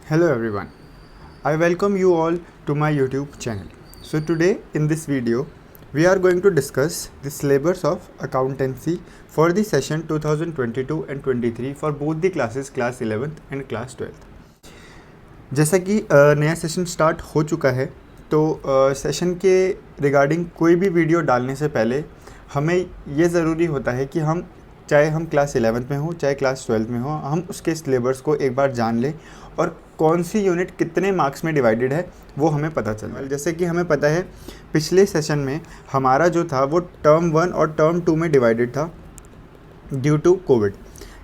Hello everyone, I welcome you all to my YouTube channel. So today in this video we are going to discuss the syllabus of accountancy for the session 2022 and 23 for both the classes class 11th and class 12th. जैसा कि नया session start हो चुका है तो session के regarding कोई भी वीडियो डालने से पहले हमें ये ज़रूरी होता है कि हम चाहे हम क्लास 11th में हो चाहे क्लास 12th में हो हम उसके सिलेबस को एक बार जान लें और कौन सी यूनिट कितने मार्क्स में डिवाइडेड है वो हमें पता चले। जैसे कि हमें पता है पिछले सेशन में हमारा जो था वो टर्म 1 और टर्म 2 में डिवाइडेड था ड्यू टू कोविड।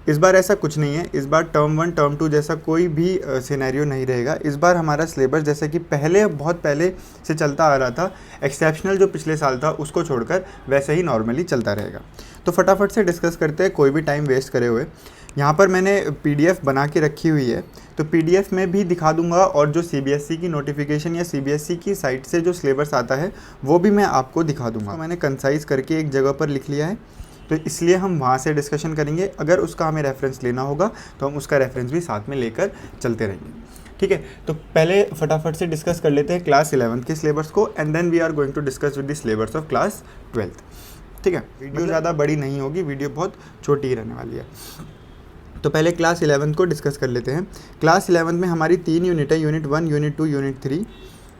इस बार ऐसा कुछ नहीं है, इस बार टर्म 1 टर्म 2 जैसा कोई भी सिनेरियो नहीं रहेगा। इस बार हमारा सिलेबस जैसे कि बहुत पहले से चलता आ रहा था, एक्सेप्शनल जो पिछले साल था उसको छोड़कर वैसे ही नॉर्मली चलता रहेगा। तो फटाफट से डिस्कस करते हैं कोई भी टाइम वेस्ट करे हुए। यहाँ पर मैंने पीडीएफ बना के रखी हुई है, तो पीडीएफ में भी दिखा दूंगा और जो सीबीएसई की नोटिफिकेशन या सीबीएसई की साइट से जो सिलेबस आता है वो भी मैं आपको दिखा दूंगा। तो मैंने कंसाइज करके एक जगह पर लिख लिया है, तो इसलिए हम वहाँ से डिस्कशन करेंगे। अगर उसका हमें रेफरेंस लेना होगा तो हम उसका रेफरेंस भी साथ में लेकर चलते रहेंगे, ठीक है। तो पहले फटाफट से डिस्कस कर लेते हैं क्लास 11th के सिलेबस को and then we are going to discuss with the syllabus of class 12th, ठीक है। वीडियो ज़्यादा बड़ी नहीं होगी, वीडियो बहुत छोटी ही रहने वाली है। तो पहले क्लास 11th को डिस्कस कर लेते हैं। क्लास 11th में हमारी 3 यूनिट है, यूनिट 1, यूनिट 2, यूनिट 3,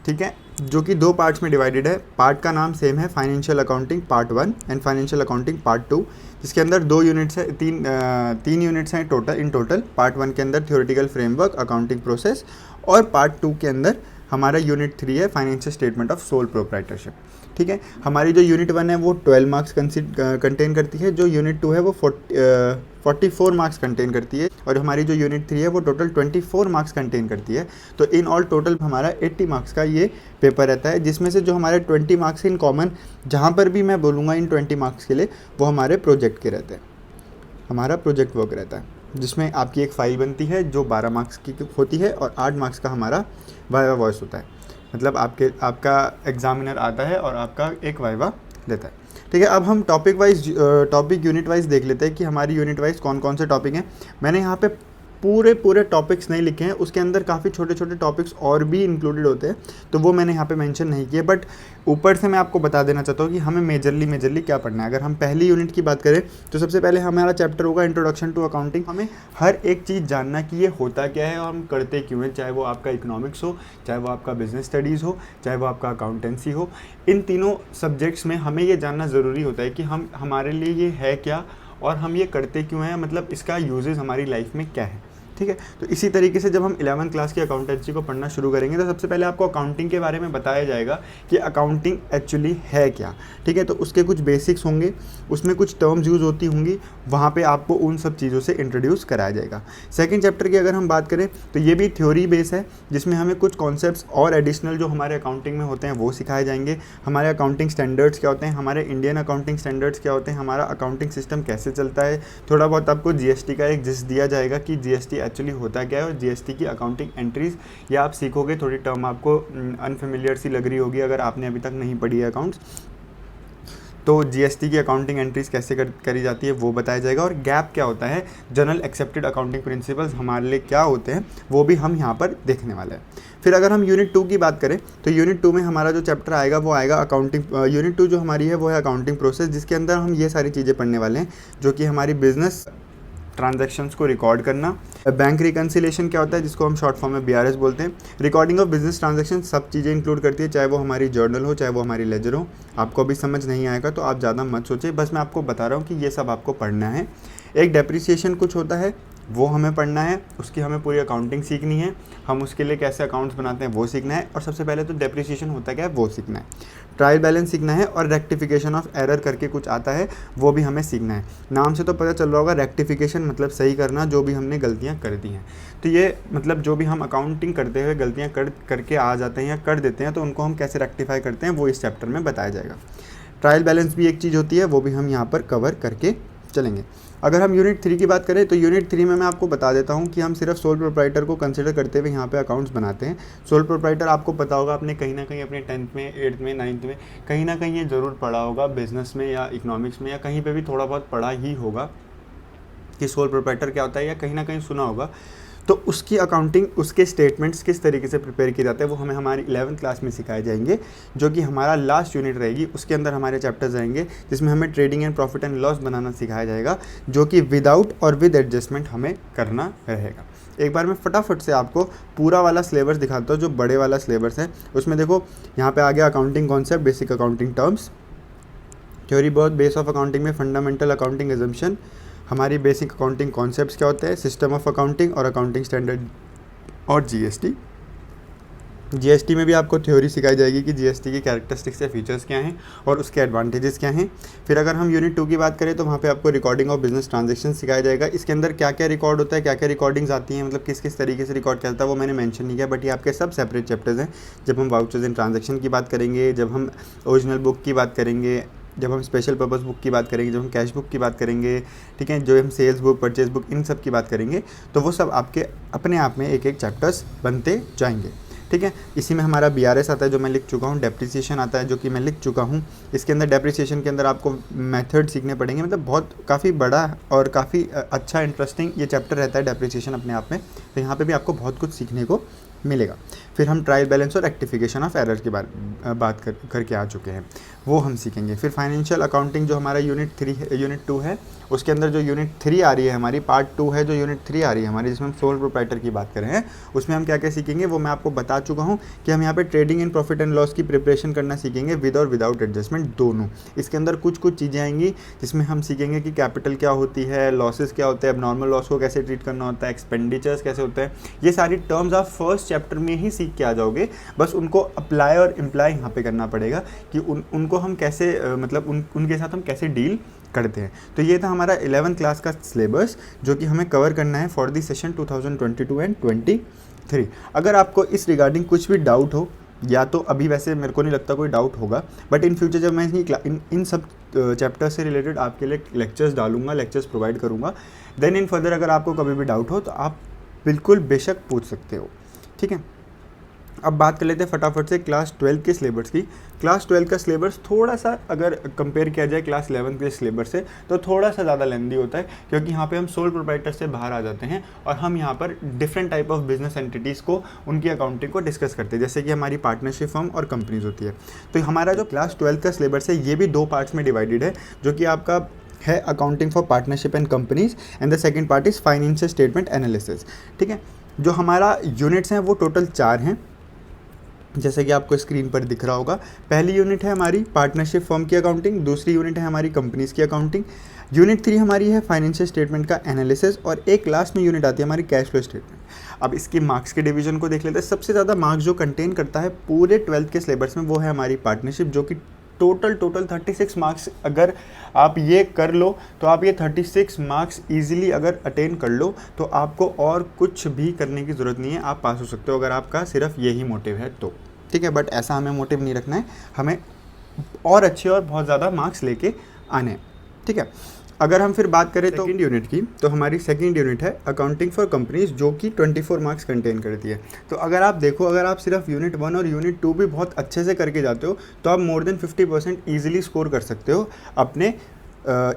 ठीक है, जो कि 2 पार्ट्स में डिवाइडेड है। पार्ट का नाम सेम है, financial accounting part 1 and financial accounting part 2, जिसके अंदर 2 यूनिट्स है, तीन यूनिट्स हैं टोटल। पार्ट 1 के अंदर थ्योरेटिकल फ्रेमवर्क अकाउंटिंग प्रोसेस और पार्ट 2 के अंदर हमारा यूनिट 3 है financial statement of sole proprietorship, ठीक है। हमारी जो यूनिट 1 है वो 12 मार्क्स कंटेन करती है, जो यूनिट 2 है वो 44 मार्क्स कंटेन करती है और हमारी जो यूनिट 3 है वो टोटल 24 मार्क्स कंटेन करती है। तो इन ऑल टोटल हमारा 80 मार्क्स का ये पेपर रहता है, जिसमें से जो हमारे 20 मार्क्स इन कॉमन, जहाँ पर भी मैं बोलूँगा इन 20 मार्क्स के लिए, वो हमारे प्रोजेक्ट के रहते हैं, हमारा प्रोजेक्ट वर्क रहता है, जिसमें आपकी एक फ़ाइल बनती है जो 12 मार्क्स की होती है और 8 मार्क्स का हमारा वाइवा वॉइस होता है। मतलब आपका एग्जामिनर आता है और आपका एक वाइवा लेता है, ठीक है। अब हम टॉपिक यूनिट वाइज देख लेते हैं कि हमारी यूनिट वाइज कौन कौन से टॉपिक हैं। मैंने यहाँ पे पूरे टॉपिक्स नहीं लिखे हैं, उसके अंदर काफ़ी छोटे छोटे टॉपिक्स और भी इंक्लूडेड होते हैं, तो वो मैंने यहाँ पे मेंशन नहीं किए। बट ऊपर से मैं आपको बता देना चाहता हूँ कि हमें मेजरली क्या पढ़ना है। अगर हम पहली यूनिट की बात करें तो सबसे पहले हमारा चैप्टर होगा इंट्रोडक्शन टू अकाउंटिंग। हमें हर एक चीज़ जानना कि ये होता क्या है और हम करते क्यों हैं, चाहे वो आपका इकोनॉमिक्स हो, चाहे वो आपका बिजनेस स्टडीज़ हो, चाहे वो आपका अकाउंटेंसी हो। इन तीनों सब्जेक्ट्स में हमें ये जानना ज़रूरी होता है कि हमारे लिए ये है क्या और हम ये करते क्यों हैं, मतलब इसका यूजेस हमारी लाइफ में क्या है, ठीक है। तो इसी तरीके से जब हम 11th क्लास की अकाउंटेंसी को पढ़ना शुरू करेंगे तो सबसे पहले आपको अकाउंटिंग के बारे में बताया जाएगा कि अकाउंटिंग एक्चुअली है क्या, ठीक है। तो उसके कुछ बेसिक्स होंगे, उसमें कुछ टर्म्स यूज़ होती होंगी, वहाँ पे आपको उन सब चीज़ों से इंट्रोड्यूस कराया जाएगा। सेकंड चैप्टर की अगर हम बात करें तो ये भी थ्योरी बेस है, जिसमें हमें कुछ कॉन्सेप्ट्स और एडिशनल जो हमारे अकाउंटिंग में होते हैं वो सिखाए जाएंगे। हमारे अकाउंटिंग स्टैंडर्ड्स क्या होते हैं, हमारे इंडियन अकाउंटिंग स्टैंडर्ड्स क्या होते हैं, हमारा अकाउंटिंग सिस्टम कैसे चलता है। थोड़ा बहुत आपको जीएसटी का एक जिस्ट दिया जाएगा कि जीएसटी एक्चुअली होता क्या है और जीएसटी की अकाउंटिंग एंट्रीज ये आप सीखोगे। थोड़ी टर्म आपको अनफेमिलियर सी लग रही होगी अगर आपने अभी तक नहीं पढ़ी है अकाउंट्स, तो जीएसटी की अकाउंटिंग एंट्रीज कैसे करी जाती है वो बताया जाएगा। और गैप क्या होता है, जनरल एक्सेप्टेड अकाउंटिंग प्रिंसिपल्स हमारे लिए क्या होते हैं, वो भी हम यहाँ पर देखने वाले हैं। फिर अगर हम यूनिट 2 की बात करें तो यूनिट 2 में हमारा जो चैप्टर आएगा वो आएगा अकाउंटिंग। यूनिट 2 जो हमारी है वो है अकाउंटिंग प्रोसेस, जिसके अंदर हम ये सारी चीज़ें पढ़ने वाले हैं, जो कि हमारी बिजनेस ट्रांजैक्शंस को रिकॉर्ड करना, बैंक रिकन्सिलेशन क्या होता है जिसको हम शॉर्ट फॉर्म में बीआरएस बोलते हैं, रिकॉर्डिंग ऑफ बिजनेस ट्रांजैक्शन, सब चीज़ें इंक्लूड करती है, चाहे वो हमारी जर्नल हो चाहे वो हमारी लेजर हो। आपको अभी समझ नहीं आएगा तो आप ज़्यादा मत सोचिए, बस मैं आपको बता रहा हूँ कि ये सब आपको पढ़ना है। एक डेप्रिसिएशन कुछ होता है वो हमें पढ़ना है, उसकी हमें पूरी अकाउंटिंग सीखनी है, हम उसके लिए कैसे अकाउंट्स बनाते हैं वो सीखना है, और सबसे पहले तो डेप्रिसिएशन होता क्या है वो सीखना है, ट्रायल बैलेंस सीखना है, और रेक्टिफिकेशन ऑफ एरर करके कुछ आता है वो भी हमें सीखना है। नाम से तो पता चल रहा होगा, रेक्टिफिकेशन मतलब सही करना जो भी हमने गलतियाँ कर दी हैं। तो ये मतलब जो भी हम अकाउंटिंग करते हुए गलतियाँ करके आ जाते हैं या कर देते हैं तो उनको हम कैसे रेक्टिफाई करते हैं वो इस चैप्टर में बताया जाएगा। ट्रायल बैलेंस भी एक चीज़ होती है, वो भी हम यहाँ पर कवर करके चलेंगे। अगर हम यूनिट 3 की बात करें तो यूनिट 3 में मैं आपको बता देता हूँ कि हम सिर्फ सोल प्रोप्राइटर को कंसिडर करते हुए यहाँ पे अकाउंट्स बनाते हैं। सोल प्रोप्राइटर आपको पता होगा, आपने कहीं ना कहीं अपने 10th में 8th में 9th में कहीं ना कहीं ये ज़रूर पढ़ा होगा, बिजनेस में या इकोनॉमिक्स में या कहीं पे भी थोड़ा बहुत पढ़ा ही होगा कि सोल प्रोप्राइटर क्या होता है, या कहीं ना कहीं सुना होगा। तो उसकी अकाउंटिंग, उसके स्टेटमेंट्स किस तरीके से प्रिपेयर किए जाते हैं वो हमें हमारी 11th क्लास में सिखाए जाएंगे, जो कि हमारा लास्ट यूनिट रहेगी। उसके अंदर हमारे चैप्टर्स रहेंगे जिसमें हमें trading and profit and loss बनाना सिखाया जाएगा, जो कि विदाउट और विद एडजस्टमेंट हमें करना रहेगा। एक बार मैं फटाफट से आपको पूरा वाला सिलेबस दिखाता हूँ, जो बड़े वाला सिलेबस है। उसमें देखो यहाँ पे आ गया accounting concept, basic accounting terms, theory बहुत, बेस ऑफ अकाउंटिंग में फंडामेंटल अकाउंटिंग एजम्पशन, हमारी बेसिक अकाउंटिंग कॉन्सेप्ट्स क्या होते हैं, सिस्टम ऑफ अकाउंटिंग और अकाउंटिंग स्टैंडर्ड और जीएसटी। जीएसटी में भी आपको थ्योरी सिखाई जाएगी कि जीएसटी की कैरेक्टरिस्टिक्स या फीचर्स क्या हैं और उसके एडवांटेजेस क्या हैं। फिर अगर हम यूनिट 2 की बात करें तो वहाँ पे आपको रिकॉर्डिंग ऑफ बिजनेस ट्रांजैक्शन सिखाया जाएगा। इसके अंदर क्या क्या रिकॉर्ड होता है, क्या क्या रिकॉर्डिंग्स आती हैं, मतलब किस किस तरीके से रिकॉर्ड किया जाता है, वो मैंने मेंशन नहीं किया, बट ये आपके सब सेपरेट चैप्टर्स हैं। जब हम वाउचर्स एंड ट्रांजैक्शन की बात करेंगे, जब हम ओरिजिनल बुक की बात करेंगे, जब हम स्पेशल पर्पस बुक की बात करेंगे, जब हम कैश बुक की बात करेंगे, ठीक है, जो हम सेल्स बुक, परचेज बुक, इन सब की बात करेंगे, तो वो सब आपके अपने आप में एक एक चैप्टर्स बनते जाएंगे, ठीक है। इसी में हमारा बीआरएस आता है जो मैं लिख चुका हूँ, डेप्रिसिएशन आता है जो कि मैं लिख चुका हूँ। इसके अंदर डेप्रिसिएशन के अंदर आपको मेथड सीखने पड़ेंगे, मतलब बहुत काफ़ी बड़ा और काफ़ी अच्छा इंटरेस्टिंग ये चैप्टर रहता है डेप्रिसिएशन अपने आप में। तो यहाँ पे भी आपको बहुत कुछ सीखने को मिलेगा। फिर हम ट्रायल बैलेंस और रेक्टिफिकेशन ऑफ एरर की बात करके आ चुके हैं, वो हम सीखेंगे। फिर फाइनेंशियल अकाउंटिंग जो हमारा यूनिट 2 है, उसके अंदर जो यूनिट 3 आ रही है हमारी, पार्ट 2 है जो यूनिट 3 आ रही है हमारी, जिसमें हम सोल प्रोप्राइटर की बात कर रहे हैं, उसमें हम क्या क्या सीखेंगे वो मैं आपको बता चुका हूँ कि हम यहाँ पे trading and profit and loss की प्रिपरेशन करना सीखेंगे, विद और विदाउट एडजस्टमेंट दोनों। इसके अंदर कुछ कुछ चीज़ें आएंगी जिसमें हम सीखेंगे कि कैपिटल क्या होती है, लॉसेस क्या होते हैं, एबनॉर्मल लॉस को कैसे ट्रीट करना होता है, एक्सपेंडिचर्स कैसे होते हैं। ये सारी टर्म्स आप फर्स्ट चैप्टर में ही सीख के आ जाओगे, बस उनको अप्लाई और इम्प्लाई यहाँ पे करना पड़ेगा कि उनको हम कैसे मतलब उनके साथ हम कैसे डील करते हैं। तो ये था हमारा 11th क्लास का सिलेबस जो कि हमें कवर करना है फॉर द सेशन 2022 एंड 23। अगर आपको इस रिगार्डिंग कुछ भी डाउट हो, या तो अभी वैसे मेरे को नहीं लगता कोई डाउट होगा, बट इन फ्यूचर जब मैं इन सब चैप्टर से रिलेटेड आपके लिए लेक्चर्स डालूंगा, लेक्चर्स प्रोवाइड करूंगा, देन इन फर्दर अगर आपको कभी भी डाउट हो तो आप बिल्कुल बेशक पूछ सकते हो, ठीक है। अब बात कर लेते हैं फटाफट से क्लास 12 के सिलेबस की। क्लास 12 का सिलेबस थोड़ा सा अगर कंपेयर किया जाए क्लास 11 के सिलेबस से तो थोड़ा सा ज़्यादा लेंदी होता है, क्योंकि यहाँ पे हम सोल प्रोप्राइटर से बाहर आ जाते हैं और हम यहाँ पर different type of business entities को, उनकी अकाउंटिंग को डिस्कस करते हैं, जैसे कि हमारी पार्टनरशिप फर्म और कंपनीज होती है। तो हमारा जो क्लास 12 का सिलेबस है ये भी 2 पार्ट्स में डिवाइडेड है, जो कि आपका है accounting for partnership and companies and the second part is financial statement analysis, ठीक है। जो हमारा यूनिट्स हैं वो टोटल 4 हैं, जैसे कि आपको स्क्रीन पर दिख रहा होगा। पहली यूनिट है हमारी पार्टनरशिप फर्म की अकाउंटिंग, दूसरी यूनिट है हमारी कंपनीज़ की अकाउंटिंग, यूनिट 3 हमारी है फाइनेंशियल स्टेटमेंट का एनालिसिस, और एक लास्ट में यूनिट आती है हमारी कैश फ्लो स्टेटमेंट। अब इसके मार्क्स के डिवीजन को देख लेते हैं। सबसे ज़्यादा मार्क्स जो कंटेन करता है पूरे 12th के सिलेबस में वो है हमारी पार्टनरशिप, जो कि टोटल 36 मार्क्स। अगर आप ये कर लो तो आप ये 36 मार्क्स ईजिली अगर अटेन कर लो तो आपको और कुछ भी करने की ज़रूरत नहीं है, आप पास हो सकते हो अगर आपका सिर्फ यही मोटिव है तो, ठीक है। बट ऐसा हमें मोटिव नहीं रखना है, हमें और अच्छे और बहुत ज़्यादा मार्क्स लेके आने हैं, ठीक है। अगर हम फिर बात करें तो सेकंड यूनिट की, तो हमारी सेकंड यूनिट है अकाउंटिंग फॉर कंपनीज, जो कि 24 मार्क्स कंटेन करती है। तो अगर आप देखो, अगर आप सिर्फ यूनिट 1 और यूनिट 2 भी बहुत अच्छे से करके जाते हो तो आप मोर देन 50% ईजिली स्कोर कर सकते हो अपने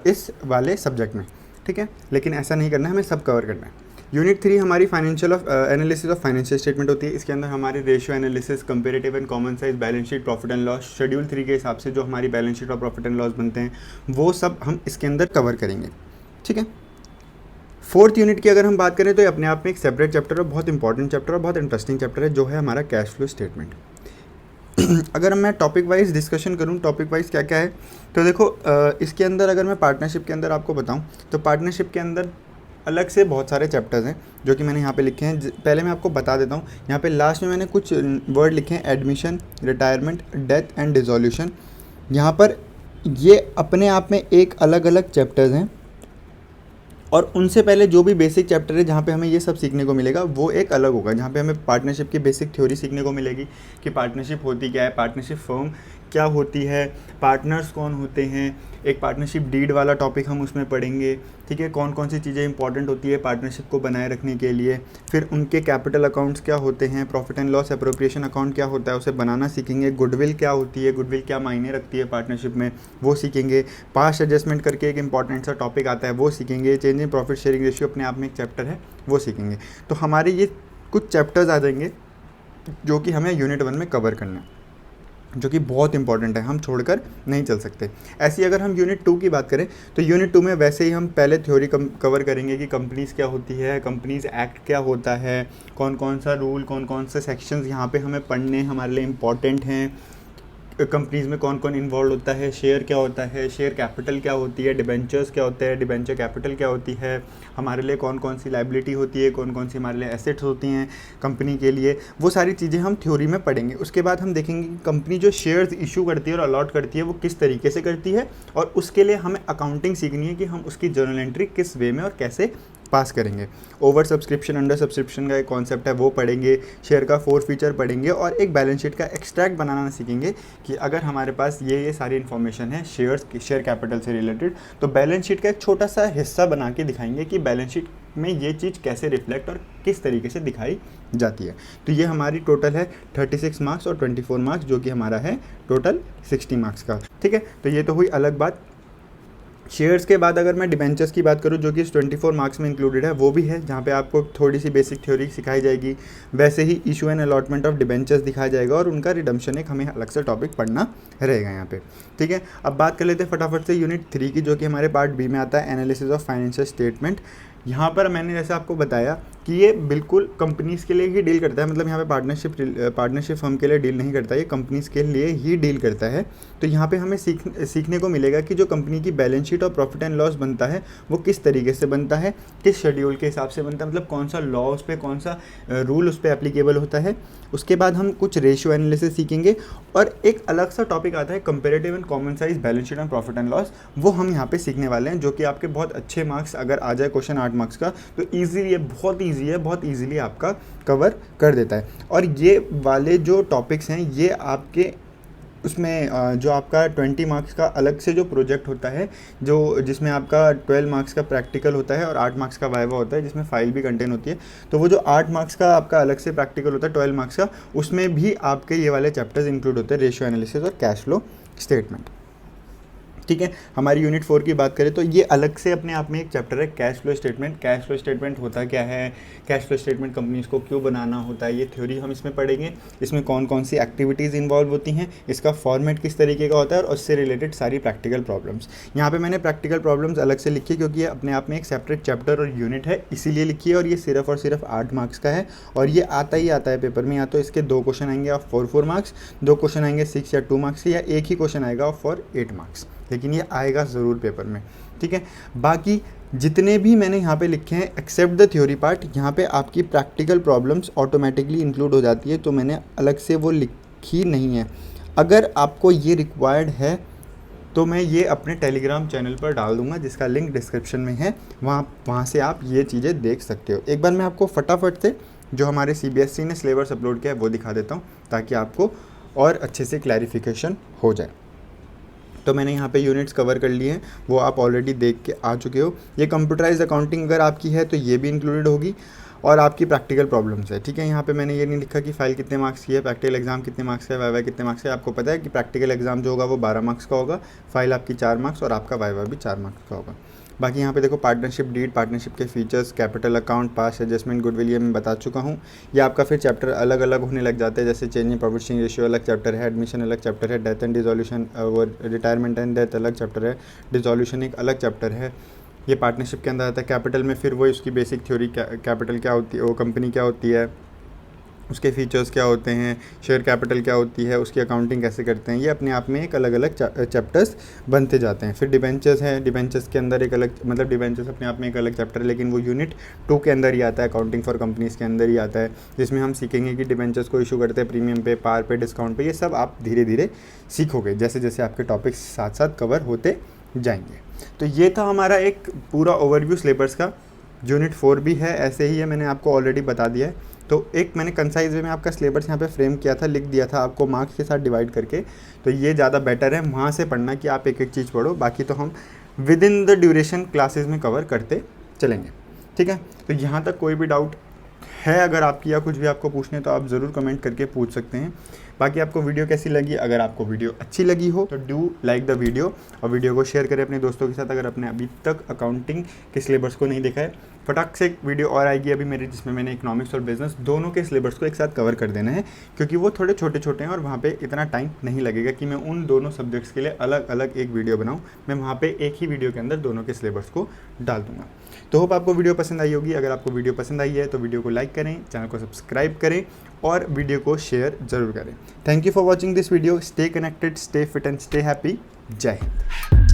इस वाले सब्जेक्ट में, ठीक है। लेकिन ऐसा नहीं करना है, हमें सब कवर करना है। यूनिट 3 हमारी financial analysis of financial statement होती है। इसके अंदर हमारे ratio analysis, comparative and common size, balance sheet, profit and loss, schedule 3 के हिसाब से जो हमारी बैलेंस शीट और प्रॉफिट एंड लॉस बनते हैं वो सब हम इसके अंदर कवर करेंगे, ठीक है। 4th यूनिट की अगर हम बात करें तो ये अपने आप में एक सेपरेट चैप्टर है, बहुत इंपॉर्टेंट चैप्टर और बहुत इंटरेस्टिंग चैप्टर है, जो है हमारा कैश फ्लो स्टेटमेंट। अगर मैं टॉपिक वाइज डिस्कशन करूं, टॉपिक वाइज क्या क्या है, तो देखो इसके अंदर अगर मैं पार्टनरशिप के अंदर आपको बताऊं तो पार्टनरशिप के अंदर अलग से बहुत सारे चैप्टर्स हैं जो कि मैंने यहाँ पे लिखे हैं। पहले मैं आपको बता देता हूँ, यहाँ पे लास्ट में मैंने कुछ वर्ड लिखे हैं, admission, retirement, death and dissolution. यहाँ पर ये अपने आप में एक अलग अलग चैप्टर्स हैं, और उनसे पहले जो भी बेसिक चैप्टर है जहाँ पे हमें ये सब सीखने को मिलेगा वो एक अलग होगा, जहाँ पे हमें पार्टनरशिप की बेसिक थ्योरी सीखने को मिलेगी कि पार्टनरशिप होती क्या है, पार्टनरशिप फर्म क्या होती है, पार्टनर्स कौन होते हैं, एक पार्टनरशिप डीड वाला टॉपिक हम उसमें पढ़ेंगे, ठीक है, कौन कौन सी चीज़ें इंपॉर्टेंट होती है पार्टनरशिप को बनाए रखने के लिए, फिर उनके कैपिटल अकाउंट्स क्या होते हैं, profit and loss appropriation account क्या होता है उसे बनाना सीखेंगे, गुडविल क्या होती है, गुडविल क्या मायने रखती है पार्टनरशिप में वो सीखेंगे, पास्ट एडजस्टमेंट करके एक इंपॉर्टेंट सा टॉपिक आता है वो सीखेंगे, change in profit sharing ratio अपने आप में एक चैप्टर है वो सीखेंगे। तो हमारे ये कुछ चैप्टर्स आ जाएंगे जो कि हमें यूनिट 1 में कवर करना है, जो कि बहुत इंपॉर्टेंट है, हम छोड़कर नहीं चल सकते। ऐसी अगर हम यूनिट 2 की बात करें तो यूनिट 2 में वैसे ही हम पहले थ्योरी कवर करेंगे कि कंपनीज़ क्या होती है, कंपनीज़ एक्ट क्या होता है, कौन कौन सा रूल, कौन कौन से सेक्शंस यहाँ पे हमें पढ़ने हमारे लिए इम्पॉर्टेंट हैं, कंपनीज़ में कौन कौन इन्वॉल्व होता है, शेयर क्या होता है, शेयर कैपिटल क्या होती है, डिबेंचर्स क्या होते हैं, डिबेंचर कैपिटल क्या होती है, हमारे लिए कौन कौन सी लाइबिलिटी होती है, कौन कौन सी हमारे लिए एसेट्स होती हैं कंपनी के लिए, वो सारी चीज़ें हम थ्योरी में पढ़ेंगे। उसके बाद हम देखेंगे कि कंपनी जो शेयर्स इशू करती है और अलॉट करती है वो किस तरीके से करती है, और उसके लिए हमें अकाउंटिंग सीखनी है कि हम उसकी जर्नल एंट्री किस वे में और कैसे पास करेंगे। ओवर सब्सक्रिप्शन अंडर सब्सक्रिप्शन का एक कॉन्सेप्ट है वो पढ़ेंगे, शेयर का 4 फीचर पढ़ेंगे और एक बैलेंस शीट का एक्सट्रैक्ट बनाना सीखेंगे कि अगर हमारे पास ये सारी इन्फॉर्मेशन है शेयर कैपिटल से रिलेटेड, तो बैलेंस शीट का एक छोटा सा हिस्सा बना के दिखाएंगे कि बैलेंस शीट में ये चीज़ कैसे रिफ्लेक्ट और किस तरीके से दिखाई जाती है। तो ये हमारी टोटल है 36 मार्क्स और 24 मार्क्स, जो कि हमारा है टोटल 60 मार्क्स का, ठीक है। तो ये तो हुई अलग बात। शेयर्स के बाद अगर मैं डिबेंचर्स की बात करूं जो कि इस 24 मार्क्स में इंक्लूडेड है, वो भी है जहां पे आपको थोड़ी सी बेसिक थ्योरी सिखाई जाएगी, वैसे ही issue and allotment of debentures दिखाया जाएगा और उनका रिडम्पशन एक हमें अलग से टॉपिक पढ़ना रहेगा यहाँ पे, ठीक है। अब बात कर लेते हैं फटाफट से यूनिट 3 की, जो कि हमारे पार्ट बी में आता है, एनालिसिस ऑफ फाइनेंशियल स्टेटमेंट। यहाँ पर मैंने जैसे आपको बताया कि ये बिल्कुल कंपनीज़ के लिए ही डील करता है, मतलब यहाँ पे पार्टनरशिप फर्म के लिए डील नहीं करता, ये कंपनीज़ के लिए ही डील करता है। तो यहाँ पे हमें सीखने को मिलेगा कि जो कंपनी की बैलेंस शीट और प्रॉफिट एंड लॉस बनता है वो किस तरीके से बनता है, किस शेड्यूल के हिसाब से बनता है, मतलब कौन सा लॉ उस पर, कौन सा रूल उस पर एप्लीकेबल होता है। उसके बाद हम कुछ रेशियो एनालिसिस सीखेंगे और एक अलग सा टॉपिक आता है comparative and common size balance sheet and profit and loss, वो हम यहाँ पे सीखने वाले हैं, जो कि आपके बहुत अच्छे मार्क्स अगर आ जाए क्वेश्चन 8 मार्क्स का तो ईजीली, ये बहुत ईजी है, बहुत ईजीली आपका कवर कर देता है। और ये वाले जो टॉपिक्स हैं ये आपके उसमें जो आपका 20 मार्क्स का अलग से जो प्रोजेक्ट होता है, जो जिसमें आपका 12 मार्क्स का प्रैक्टिकल होता है और 8 मार्क्स का वाइवा होता है जिसमें फाइल भी कंटेन होती है, तो वो जो 8 मार्क्स का आपका अलग से प्रैक्टिकल होता है 12 मार्क्स का, उसमें भी आपके ये वाले चैप्टर्स इंक्लूड होते हैं, रेशियो एनालिसिस और कैश फ्लो स्टेटमेंट, ठीक है। हमारी यूनिट 4 की बात करें तो ये अलग से अपने आप में एक चैप्टर है, cash flow statement. Cash flow statement होता क्या है, कैश फ्लो स्टेटमेंट कंपनीज़ को क्यों बनाना होता है, ये थ्योरी हम इसमें पढ़ेंगे, इसमें कौन कौन सी एक्टिविटीज़ इन्वॉल्व होती हैं, इसका फॉर्मेट किस तरीके का होता है और उससे रिलेटेड सारी प्रैक्टिकल प्रॉब्लम्स। यहाँ पर मैंने प्रैक्टिकल प्रॉब्लम्स अलग से लिखी है क्योंकि ये अपने आप में एक सेपरेट चैप्टर और यूनिट है, इसीलिए लिखी है, और ये सिर्फ और सिर्फ 8 मार्क्स का है और ये आता ही आता है पेपर में, या तो इसके 2 क्वेश्चन आएंगे ऑफ 4 मार्क्स, 2 क्वेश्चन आएंगे 6 या 2 मार्क्स के, या एक ही क्वेश्चन आएगा ऑफ 8 मार्क्स, लेकिन ये आएगा ज़रूर पेपर में, ठीक है। बाकी जितने भी मैंने यहाँ पे लिखे हैं एक्सेप्ट द थ्योरी पार्ट, यहाँ पे आपकी प्रैक्टिकल प्रॉब्लम्स ऑटोमेटिकली इंक्लूड हो जाती है, तो मैंने अलग से वो लिखी नहीं है। अगर आपको ये रिक्वायर्ड है तो मैं ये अपने टेलीग्राम चैनल पर डाल दूंगा जिसका लिंक डिस्क्रिप्शन में है, वहाँ से आप ये चीज़ें देख सकते हो। एक बार मैं आपको फटाफट से जो हमारे CBSE ने सिलेबस अपलोड किया है वो दिखा देता हूँ ताकि आपको और अच्छे से क्लैरिफिकेशन हो जाए। तो मैंने यहाँ पे यूनिट्स कवर कर लिए हैं, वो आप ऑलरेडी देख के आ चुके हो। ये कंप्यूटराइज्ड अकाउंटिंग अगर आपकी है तो ये भी इंक्लूडेड होगी, और आपकी प्रैक्टिकल प्रॉब्लम्स है, ठीक है। यहाँ पे मैंने ये नहीं लिखा कि फाइल कितने मार्क्स की है, प्रैक्टिकल एग्जाम कितने मार्क्स का है, वाइवा कितने मार्क्स का है। आपको पता है कि प्रैक्टिकल एग्जाम जो होगा वो 12 मार्क्स का होगा, फाइल आपकी 4 मार्क्स और आपका वाइवा भी 4 मार्क्स का होगा। बाकी यहाँ पे देखो पार्टनरशिप डीड, पार्टनरशिप के features, capital account, past adjustment, goodwill, ये मैं बता चुका हूँ। ये आपका फिर चैप्टर अलग अलग होने लग जाते हैं, जैसे change in profit sharing ratio अलग चैप्टर है, एडमिशन अलग चैप्टर है, डेथ एंड डिसोल्यूशन और रिटायरमेंट एंड डेथ अलग चैप्टर है, डिसोल्यूशन एक अलग चैप्टर है। ये पार्टनरशिप के अंदर आता है। कैपिटल में फिर वो उसकी बेसिक थ्योरी, कैपिटल क्या होती है, वो कंपनी क्या होती है, उसके फीचर्स क्या होते हैं, शेयर कैपिटल क्या होती है, उसकी अकाउंटिंग कैसे करते हैं, ये अपने आप में एक अलग अलग चैप्टर्स बनते जाते हैं। फिर डिबेंचर्स है, डिबेंचर्स के अंदर एक अलग, मतलब डिबेंचर्स अपने आप में एक अलग चैप्टर है, लेकिन वो यूनिट 2 के अंदर ही आता है, अकाउंटिंग फॉर कंपनीज़ के अंदर ही आता है, जिसमें हम सीखेंगे कि डिबेंचर्स को इशू करते हैं प्रीमियम पे, पार पे, डिस्काउंट पे। ये सब आप धीरे धीरे सीखोगे जैसे जैसे आपके टॉपिक्स साथ साथ कवर होते जाएंगे। तो ये था हमारा एक पूरा ओवरव्यू सिलेबस का। यूनिट 4 भी है, ऐसे ही है, मैंने आपको ऑलरेडी बता दिया है। तो एक मैंने कंसाइज वे में आपका सिलेबस यहाँ पे फ्रेम किया था, लिख दिया था आपको मार्क्स के साथ डिवाइड करके, तो ये ज़्यादा बेटर है वहाँ से पढ़ना कि आप एक एक चीज़ पढ़ो, बाकी तो हम with in the duration classes में कवर करते चलेंगे, ठीक है। तो यहाँ तक कोई भी डाउट है अगर आपकी या कुछ भी आपको पूछने, तो आप ज़रूर कमेंट करके पूछ सकते हैं। बाकी आपको वीडियो कैसी लगी, अगर आपको वीडियो अच्छी लगी हो तो डू लाइक द वीडियो, और वीडियो को शेयर करें अपने दोस्तों के साथ। अगर आपने अभी तक अकाउंटिंग के सिलेबस को नहीं देखा है, फटाक से एक वीडियो और आएगी अभी मेरी, जिसमें मैंने इकोनॉमिक्स और बिजनेस दोनों के सिलेबस को एक साथ कवर कर देना है, क्योंकि वो थोड़े छोटे छोटे हैं और वहाँ पे इतना टाइम नहीं लगेगा कि मैं उन दोनों सब्जेक्ट्स के लिए अलग अलग एक वीडियो बनाऊँ। मैं वहाँ पे एक ही वीडियो के अंदर दोनों के सिलेबस को डाल दूँगा। तो होप आपको वीडियो पसंद आई होगी। अगर आपको वीडियो पसंद आई है तो वीडियो को लाइक करें, चैनल को सब्सक्राइब करें और वीडियो को शेयर ज़रूर करें। Thank you for watching this video. Stay connected, stay fit and stay happy. जय हिंद।